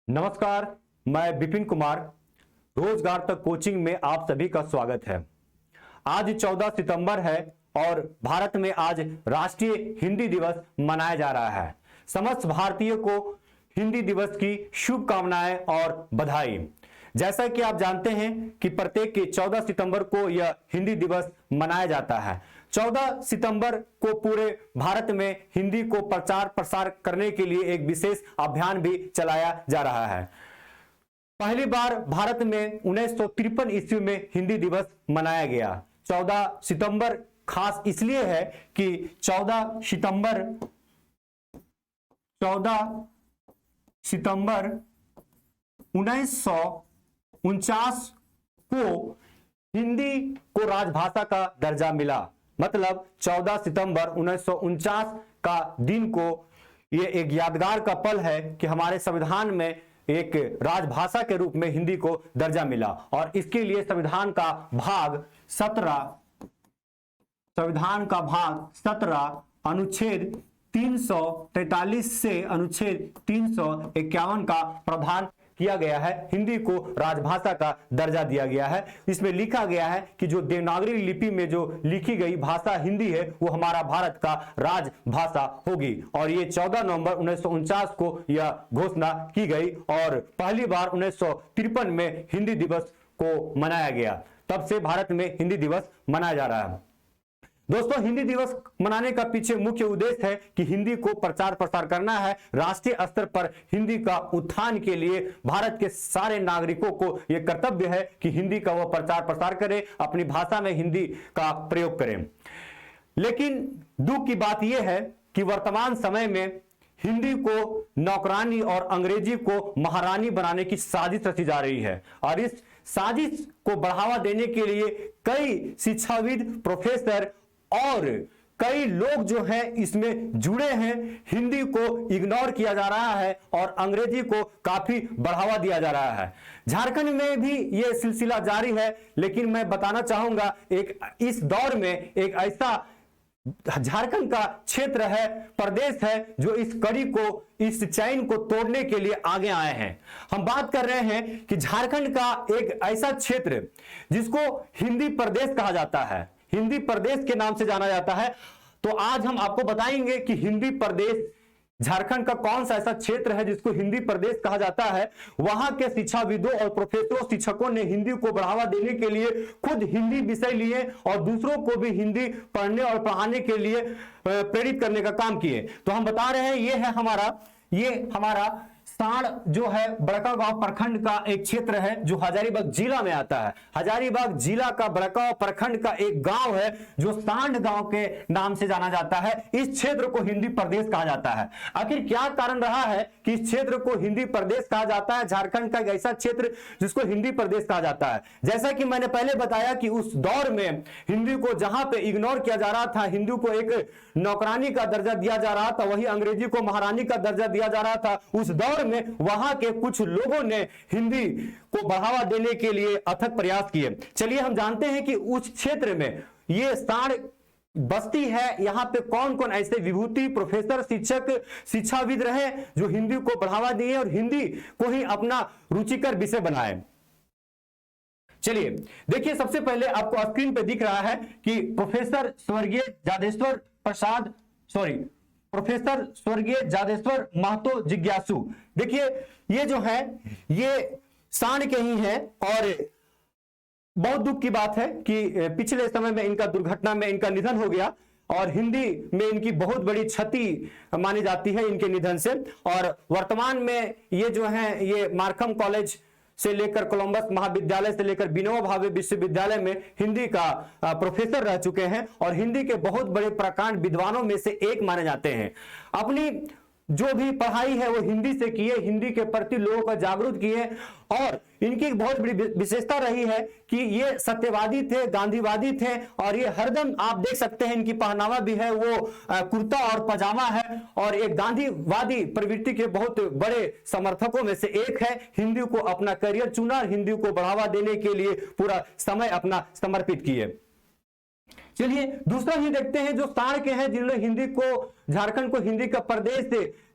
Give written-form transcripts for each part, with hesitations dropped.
नमस्कार, मैं विपिन कुमार। रोजगार तक कोचिंग में आप सभी का स्वागत है। आज 14 सितंबर है और भारत में आज राष्ट्रीय हिंदी दिवस मनाया जा रहा है। समस्त भारतीयों को हिंदी दिवस की शुभकामनाएं और बधाई। जैसा कि आप जानते हैं कि प्रत्येक 14 सितंबर को यह हिंदी दिवस मनाया जाता है। 14 सितंबर को पूरे भारत में हिंदी को प्रचार प्रसार करने के लिए एक विशेष अभियान भी चलाया जा रहा है। पहली बार भारत में 1953 ईस्वी में हिंदी दिवस मनाया गया। 14 सितंबर खास इसलिए है कि 14 सितंबर 1949 को हिंदी को राजभाषा का दर्जा मिला। मतलब 14 सितंबर 1949 का दिन को ये एक यादगार का पल है कि हमारे संविधान में एक राजभाषा के रूप में हिंदी को दर्जा मिला और इसके लिए संविधान का भाग 17 अनुच्छेद 343 से अनुच्छेद 351 का प्रावधान किया गया है। हिंदी को राजभाषा का दर्जा दिया गया है। इसमें लिखा गया है कि जो देवनागरी लिपि में जो लिखी गई भाषा हिंदी है वो हमारा भारत का राजभाषा होगी और ये 14 नवंबर 1949 को यह घोषणा की गई और पहली बार 1953 में हिंदी दिवस को मनाया गया। तब से भारत में हिंदी दिवस मनाया जा रहा है। दोस्तों, हिंदी दिवस मनाने का पीछे मुख्य उद्देश्य है कि हिंदी को प्रचार प्रसार करना है। राष्ट्रीय स्तर पर हिंदी का उत्थान के लिए भारत के सारे नागरिकों को यह कर्तव्य है कि हिंदी का वह प्रचार प्रसार करें, अपनी भाषा में हिंदी का प्रयोग करें। लेकिन दुख की बात यह है कि वर्तमान समय में हिंदी को नौकरानी और अंग्रेजी को महारानी बनाने की साजिश रची जा रही है और इस साजिश को बढ़ावा देने के लिए कई शिक्षाविद, प्रोफेसर और कई लोग जो हैं इसमें जुड़े हैं। हिंदी को इग्नोर किया जा रहा है और अंग्रेजी को काफी बढ़ावा दिया जा रहा है। झारखंड में भी यह सिलसिला जारी है, लेकिन मैं बताना चाहूंगा इस दौर में एक ऐसा झारखंड का क्षेत्र है, प्रदेश है जो इस चैन को तोड़ने के लिए आगे आए हैं। हम बात कर रहे हैं कि झारखंड का एक ऐसा क्षेत्र जिसको हिंदी प्रदेश कहा जाता है, हिंदी प्रदेश के नाम से जाना जाता है। तो आज हम आपको बताएंगे कि हिंदी प्रदेश झारखंड का कौन सा ऐसा क्षेत्र है जिसको हिंदी प्रदेश कहा जाता है। वहां के शिक्षाविदों और प्रोफेसरों, शिक्षकों ने हिंदी को बढ़ावा देने के लिए खुद हिंदी विषय लिए और दूसरों को भी हिंदी पढ़ने और पढ़ाने के लिए प्रेरित करने का काम किए। तो हम बता रहे हैं ये हमारा साण जो है बड़कागांव प्रखंड का एक क्षेत्र है जो हजारीबाग जिला में आता है। हजारीबाग जिला का बड़कागांव प्रखंड का एक गांव है जो सांड गांव के नाम से जाना जाता है। इस क्षेत्र को हिंदी प्रदेश कहा जाता है। आखिर क्या कारण रहा है कि इस क्षेत्र को हिंदी प्रदेश कहा जाता है? झारखंड का एक ऐसा क्षेत्र जिसको हिंदी प्रदेश कहा जाता है। जैसा कि मैंने पहले बताया कि उस दौर में हिंदी को जहां पे इग्नोर किया जा रहा था, हिंदी को एक नौकरानी का दर्जा दिया जा रहा था, वही अंग्रेजी को महारानी का दर्जा दिया जा रहा था। उस दौर में वहां के कुछ लोगों ने हिंदी को बढ़ावा देने के लिए अथक प्रयास किए। चलिए हम जानते हैं कि उस क्षेत्र में ये साण बस्ती है, यहां पे कौन कौन ऐसे विभूति, प्रोफेसर, शिक्षक, शिक्षाविद रहे जो हिंदी को बढ़ावा दिए और हिंदी को ही अपना रुचिकर विषय बनाए। चलिए देखिए, सबसे पहले आपको स्क्रीन पे दिख रहा है कि प्रोफेसर स्वर्गीय जादेश्वर महतो जिज्ञासु। देखिए ये जो है ये सांड के ही हैं और बहुत दुख की बात है कि पिछले समय में इनका दुर्घटना में इनका निधन हो गया और हिंदी में इनकी बहुत बड़ी क्षति मानी जाती है इनके निधन से। और वर्तमान में ये जो है ये मार्कम कॉलेज से लेकर कोलंबस महाविद्यालय से लेकर विनोबा भावे विश्वविद्यालय में हिंदी का प्रोफेसर रह चुके हैं और हिंदी के बहुत बड़े प्रकांड विद्वानों में से एक माने जाते हैं। अपनी जो भी पढ़ाई है वो हिंदी से किए, हिंदी के प्रति लोगों को जागरूक किए और इनकी बहुत बड़ी विशेषता रही है कि ये सत्यवादी थे, गांधीवादी थे और ये हरदम आप देख सकते हैं इनकी पहनावा भी है वो कुर्ता और पजामा है और एक गांधीवादी प्रवृत्ति के बहुत बड़े समर्थकों में से एक है। हिंदी को अपना करियर चुना, हिंदी को बढ़ावा देने के लिए पूरा समय अपना समर्पित किए। चलिए दूसरा ही देखते हैं जो साण के हैं जिन्होंने हिंदी को, झारखंड को हिंदी का प्रदेश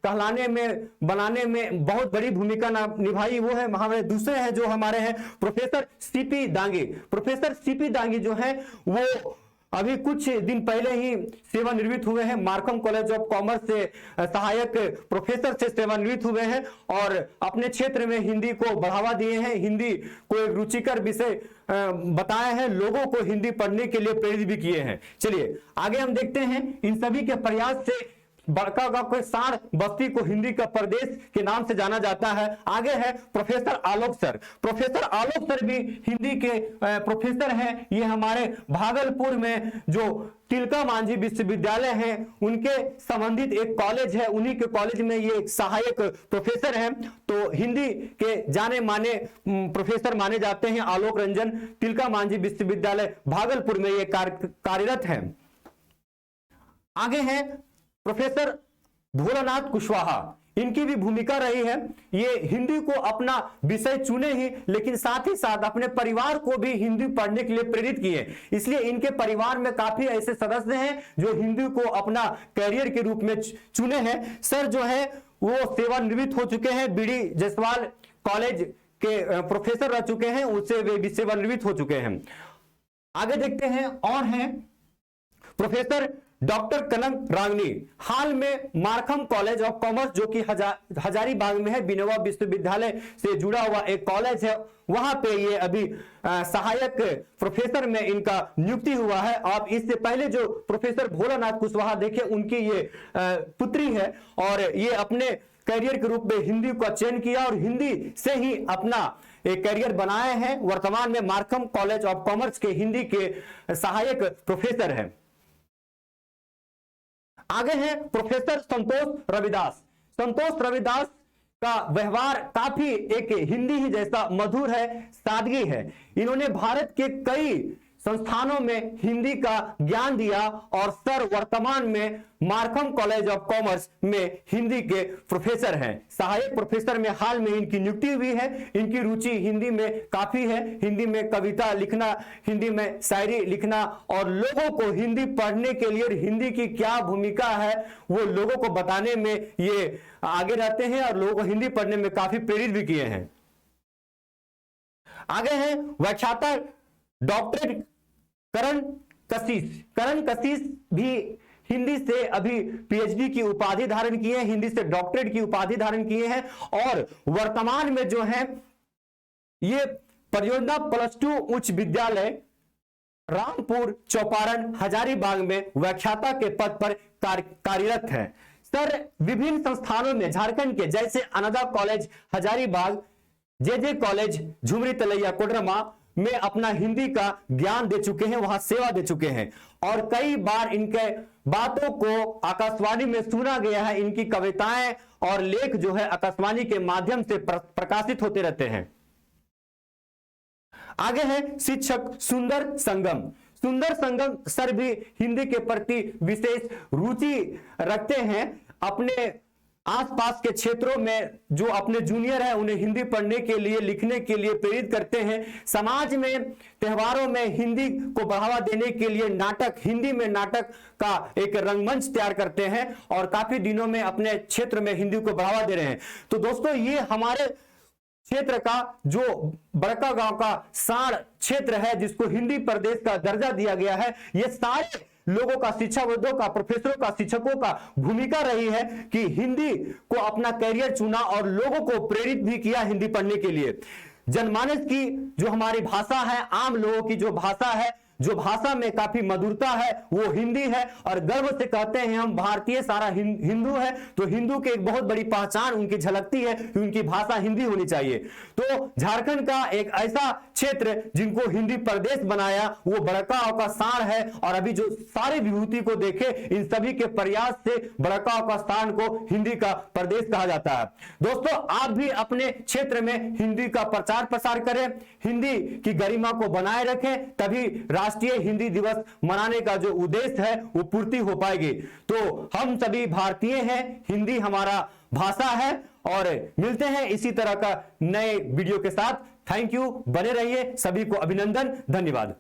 कहलाने में, बनाने में बहुत बड़ी भूमिका निभाई, वो है हमारे दूसरे हैं जो हमारे हैं professor CP Dangi. Professor CP Dangi जो है वो अभी कुछ दिन पहले ही सेवानिवृत्त हुए हैं। मार्कम कॉलेज ऑफ कॉमर्स से सहायक प्रोफेसर से सेवानिवृत्त हुए हैं और अपने क्षेत्र में हिंदी को बढ़ावा दिए हैं, हिंदी को एक रुचिकर विषय बताए हैं, लोगों को हिंदी पढ़ने के लिए प्रेरित भी किए हैं। चलिए आगे हम देखते हैं। इन सभी के प्रयास से बड़कागांव के साढ़ बस्ती को हिंदी का प्रदेश के नाम से जाना जाता है। आगे है प्रोफेसर आलोक सर। प्रोफेसर आलोक सर भी हिंदी के प्रोफेसर हैं। ये हमारे भागलपुर में जो तिलका मांझी विश्वविद्यालय है उनके संबंधित एक कॉलेज है, उन्हीं के कॉलेज में ये सहायक प्रोफेसर हैं। तो हिंदी के जाने माने प्रोफेसर माने जाते हैं आलोक रंजन। तिलका मांझी विश्वविद्यालय भागलपुर में ये कार्यरत है। आगे है प्रोफेसर भोलानाथ कुशवाहा। इनकी भी भूमिका रही है। ये हिंदी को अपना विषय चुने ही, लेकिन साथ ही साथ अपने परिवार को भी हिंदी पढ़ने के लिए प्रेरित किए। इसलिए इनके परिवार में काफी ऐसे सदस्य हैं जो हिंदी को अपना कैरियर के रूप में चुने हैं। सर जो है वो सेवानिवृत्त हो चुके हैं, बीडी जसवाल कॉलेज के प्रोफेसर रह चुके हैं, उससे वे भी सेवानिवृत्त हो चुके हैं। आगे देखते हैं और हैं प्रोफेसर डॉक्टर कनक रांगनी। हाल में मार्कम कॉलेज ऑफ कॉमर्स जो कि हजारीबाग में है, विनोबा विश्वविद्यालय से जुड़ा हुआ एक कॉलेज है, वहां पे ये अभी सहायक प्रोफेसर में इनका नियुक्ति हुआ है। आप इससे पहले जो प्रोफेसर भोलानाथ कुशवाहा देखे, उनकी ये पुत्री है और ये अपने करियर के रूप में हिंदी का चयन किया और हिंदी से ही अपना एक करियर बनाए हैं। वर्तमान में मार्कम कॉलेज ऑफ कॉमर्स के हिंदी के सहायक प्रोफेसर हैं। आगे है प्रोफेसर संतोष रविदास। संतोष रविदास का व्यवहार काफी एक हिंदी ही जैसा मधुर है, सादगी है। इन्होंने भारत के कई संस्थानों में हिंदी का ज्ञान दिया और सर वर्तमान में मार्कम कॉलेज ऑफ कॉमर्स में हिंदी के प्रोफेसर हैं। सहायक प्रोफेसर में हाल में इनकी नियुक्ति हुई है। इनकी रुचि हिंदी में काफी है, हिंदी में कविता लिखना, हिंदी में शायरी लिखना और लोगों को हिंदी पढ़ने के लिए हिंदी की क्या भूमिका है वो लोगों को बताने में ये आगे रहते हैं और लोगों को हिंदी पढ़ने में काफी प्रेरित भी किए हैं। आगे है व्याख्याता डॉक्टर करण कशिश। करण कशिश भी हिंदी से अभी पीएचडी की उपाधि धारण किए हैं, हिंदी से डॉक्टरेट की उपाधि धारण किए हैं और वर्तमान में जो है ये परियोजना +2 उच्च विद्यालय रामपुर चौपारण हजारीबाग में व्याख्याता के पद पर कार्यरत है। सर विभिन्न संस्थानों में झारखंड के जैसे अनादा कॉलेज हजारीबाग, जे कॉलेज झुमरी तलैया कोडरमा में अपना हिंदी का ज्ञान दे चुके हैं, वहां सेवा दे चुके हैं और कई बार इनके बातों को आकाशवाणी में सुना गया है। इनकी कविताएं और लेख जो है आकाशवाणी के माध्यम से प्रकाशित होते रहते हैं। आगे है शिक्षक सुंदर संगम। सुंदर संगम सर भी हिंदी के प्रति विशेष रुचि रखते हैं। अपने आसपास के क्षेत्रों में जो अपने जूनियर है उन्हें हिंदी पढ़ने के लिए, लिखने के लिए प्रेरित करते हैं। समाज में त्योहारों में हिंदी को बढ़ावा देने के लिए नाटक, हिंदी में नाटक का एक रंगमंच तैयार करते हैं और काफी दिनों में अपने क्षेत्र में हिंदी को बढ़ावा दे रहे हैं। तो दोस्तों ये हमारे क्षेत्र का जो बड़कागांव का साढ़ क्षेत्र है जिसको हिंदी प्रदेश का दर्जा दिया गया है, ये सारे लोगों का, शिक्षाविदों का, प्रोफेसरों का, शिक्षकों का भूमिका रही है कि हिंदी को अपना कैरियर चुना और लोगों को प्रेरित भी किया हिंदी पढ़ने के लिए। जनमानस की जो हमारी भाषा है, आम लोगों की जो भाषा है, जो भाषा में काफी मधुरता है वो हिंदी है और गर्व से कहते हैं हम भारतीय सारा हिंदू है। तो हिंदू की एक बहुत बड़ी पहचान उनकी झलकती है कि उनकी भाषा हिंदी होनी चाहिए। तो झारखंड का एक ऐसा क्षेत्र जिनको हिंदी प्रदेश बनाया वो बड़कागांव का साढ़ है और अभी जो सारी विभूति को देखे इन सभी के प्रयास से बड़कागांव का साढ़ को हिंदी का प्रदेश कहा जाता है। दोस्तों आप भी अपने क्षेत्र में हिंदी का प्रचार प्रसार करें, हिंदी की गरिमा को बनाए रखें, तभी राष्ट्रीय हिंदी दिवस मनाने का जो उद्देश्य है वो पूर्ति हो पाएगी। तो हम सभी भारतीय हैं, हिंदी हमारा भाषा है और मिलते हैं इसी तरह का नए वीडियो के साथ। थैंक यू, बने रहिए। सभी को अभिनंदन, धन्यवाद।